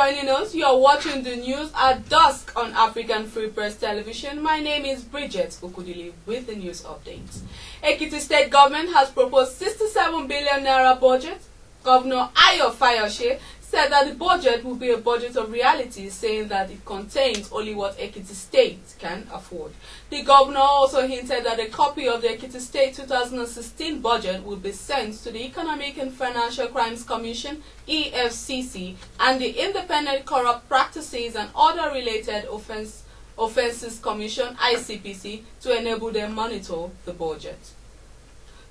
joining us. You are watching the news at dusk on African Free Press Television. My name is Bridget Okudili with the news updates. Ekiti State Government has proposed 67 billion naira budget. Governor Ayo Fayose said that the budget will be a budget of reality, saying that it contains only what Ekiti State can afford. The governor also hinted that a copy of the Ekiti State 2016 budget will be sent to the Economic and Financial Crimes Commission, EFCC, and the Independent Corrupt Practices and Other Related Offences Commission, ICPC, to enable them monitor the budget.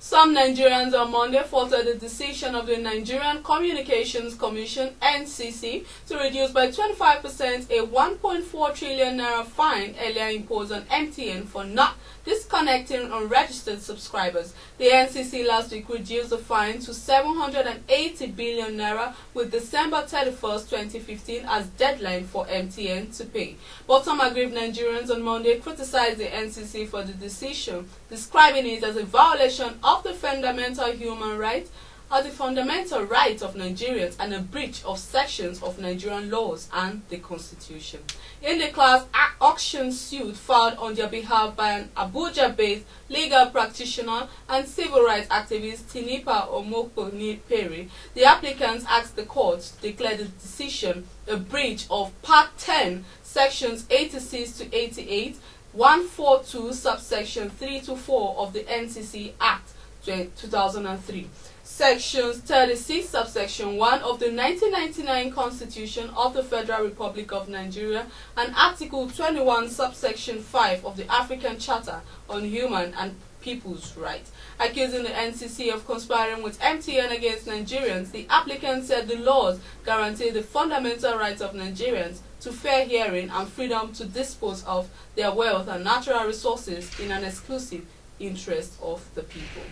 Some Nigerians on Monday faulted the decision of the Nigerian Communications Commission (NCC) to reduce by 25% a 1.4 trillion naira fine earlier imposed on MTN for not disconnecting unregistered subscribers. The NCC last week reduced the fine to 780 billion naira with December 31st, 2015 as deadline for MTN to pay. But some aggrieved Nigerians on Monday criticized the NCC for the decision, describing it as a violation of the fundamental human right, of Nigerians, and a breach of sections of Nigerian laws and the Constitution. In the class action suit filed on their behalf by an Abuja-based legal practitioner and civil rights activist Tinipa Omokpo Perry, the applicants asked the court to declare the decision a breach of Part 10, Sections 86 to 88, 142, subsection 3 to 4 of the NCC Act 2003. Sections 36, subsection 1 of the 1999 Constitution of the Federal Republic of Nigeria and Article 21, subsection 5 of the African Charter on Human and People's Rights. Accusing the NCC of conspiring with MTN against Nigerians, the applicant said the laws guarantee the fundamental rights of Nigerians to fair hearing and freedom to dispose of their wealth and natural resources in an exclusive interest of the people.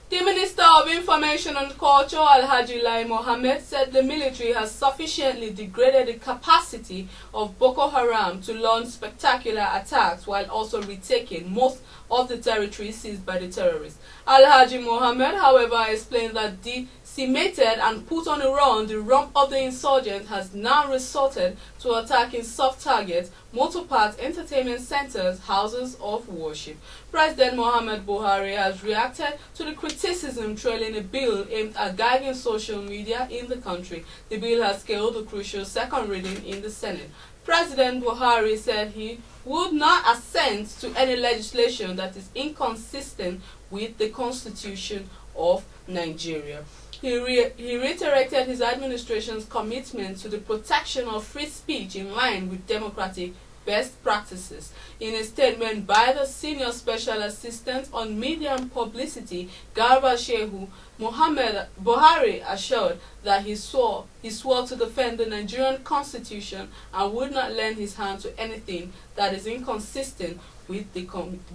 The Minister of Information and Culture, Alhaji Lai Mohammed, said the military has sufficiently degraded the capacity of Boko Haram to launch spectacular attacks while also retaking most of the territory seized by the terrorists. Alhaji Mohammed, however, explained that decimated and put on the run, the rump of the insurgents has now resorted to attacking soft targets, motor parks, entertainment centers, houses of worship. President Muhammad Buhari has reacted to the criticism trailing a bill aimed at guiding social media in the country. The bill has scaled a crucial second reading in the Senate. President Buhari said he would not assent to any legislation that is inconsistent with the Constitution of Nigeria. He reiterated his administration's commitment to the protection of free speech in line with democratic best practices. In a statement by the Senior Special Assistant on Media and Publicity, Garba Shehu, Muhammad Buhari assured that he swore to defend the Nigerian Constitution and would not lend his hand to anything that is inconsistent with the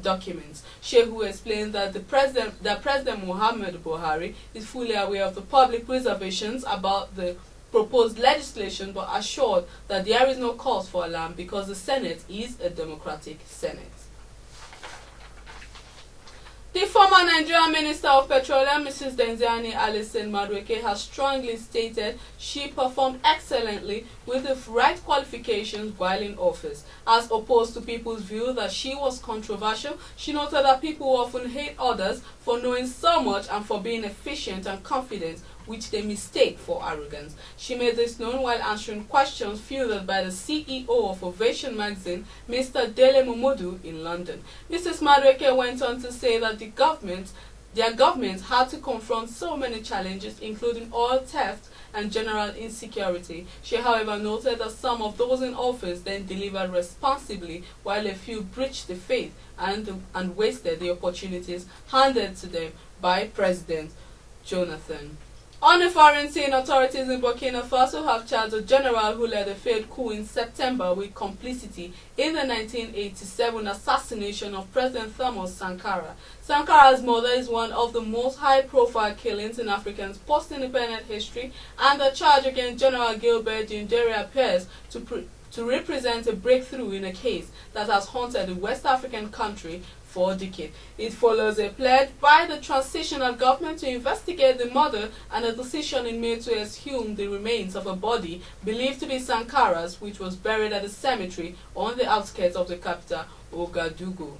documents. Shehu explained that President Muhammad Buhari is fully aware of the public reservations about the proposed legislation, but assured that there is no cause for alarm because the Senate is a democratic Senate. The former Nigerian Minister of Petroleum, Mrs. Denziani Alison Madueke, has strongly stated she performed excellently with the right qualifications while in office. As opposed to people's view that she was controversial, she noted that people often hate others for knowing so much and for being efficient and confident, which they mistake for arrogance. She made this known while answering questions fielded by the CEO of Ovation magazine, Mr. Dele Momodu, in London. Mrs. Madueke went on to say that their government had to confront so many challenges, including oil theft and general insecurity. She, however, noted that some of those in office then delivered responsibly, while a few breached the faith and wasted the opportunities handed to them by President Jonathan. On the foreign scene, authorities in Burkina Faso have charged a general who led a failed coup in September with complicity in the 1987 assassination of President Thomas Sankara. Sankara's murder is one of the most high-profile killings in Africa's post-independent history, and the charge against General Gilbert Diendéré appears to represent a breakthrough in a case that has haunted the West African country for decades. It follows a pledge by the transitional government to investigate the murder and a decision in May to exhume the remains of a body believed to be Sankara's, which was buried at a cemetery on the outskirts of the capital, Ouagadougou.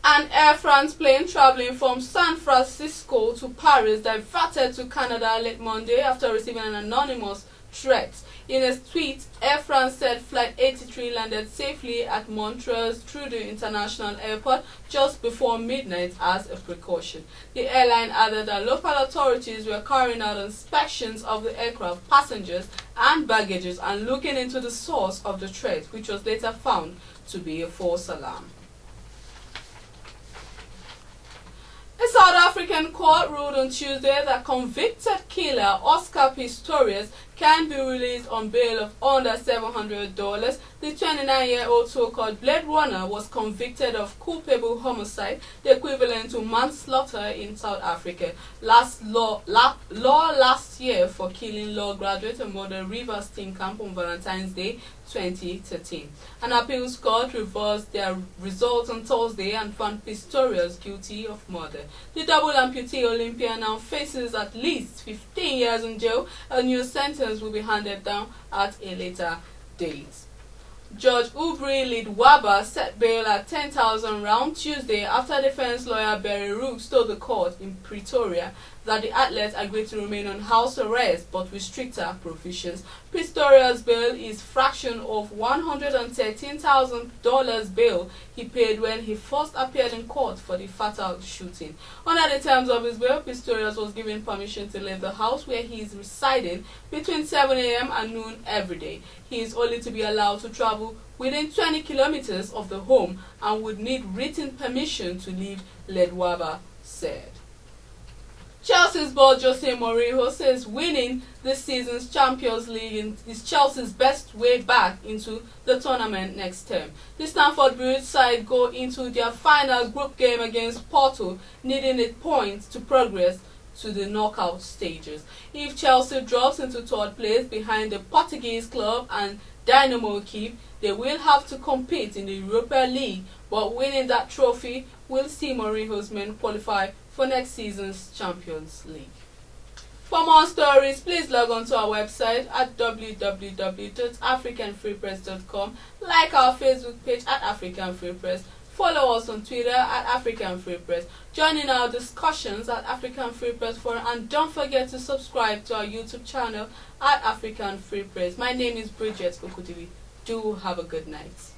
An Air France plane traveling from San Francisco to Paris diverted to Canada late Monday after receiving an anonymous threat. In a tweet, Air France said Flight 83 landed safely at Montreal's Trudeau International Airport just before midnight as a precaution. The airline added that local authorities were carrying out inspections of the aircraft, passengers and baggages and looking into the source of the threat, which was later found to be a false alarm. A South African court ruled on Tuesday that convicted killer Oscar Pistorius can be released on bail of under $700. The 29-year-old so-called Blade Runner was convicted of culpable homicide, the equivalent to manslaughter in South Africa. Law last year for killing law graduate and Mother River Steam Camp on Valentine's Day 2013. An appeals court reversed their results on Thursday and found Pistorius guilty of murder. The double amputee Olympian now faces at least 15 years in jail. A new sentence will be handed down at a later date. Judge Ubri Lidwaba set bail at £10,000 Tuesday after defense lawyer Barry Rooks told the court in Pretoria that the athlete agreed to remain on house arrest but with stricter provisions. Pistorius' bail is fraction of $113,000 bail he paid when he first appeared in court for the fatal shooting. Under the terms of his bail, Pistorius was given permission to leave the house where he is residing between 7 a.m. and noon every day. He is only to be allowed to travel within 20 kilometers of the home and would need written permission to leave, Ledwaba said. Chelsea's boss Jose Mourinho says winning this season's Champions League is Chelsea's best way back into the tournament next term. The Stamford Bridge side go into their final group game against Porto, needing a point to progress to the knockout stages. If Chelsea drops into third place behind the Portuguese club and Dynamo Kiev, they will have to compete in the Europa League, but winning that trophy will see Mourinho's men qualify for next season's Champions League. For more stories, please log on to our website at www.africanfreepress.com, like our Facebook page at African Free Press, follow us on Twitter at African Free Press, join in our discussions at African Free Press Forum, and don't forget to subscribe to our YouTube channel at African Free Press. My name is Bridget Okudili. Do have a good night.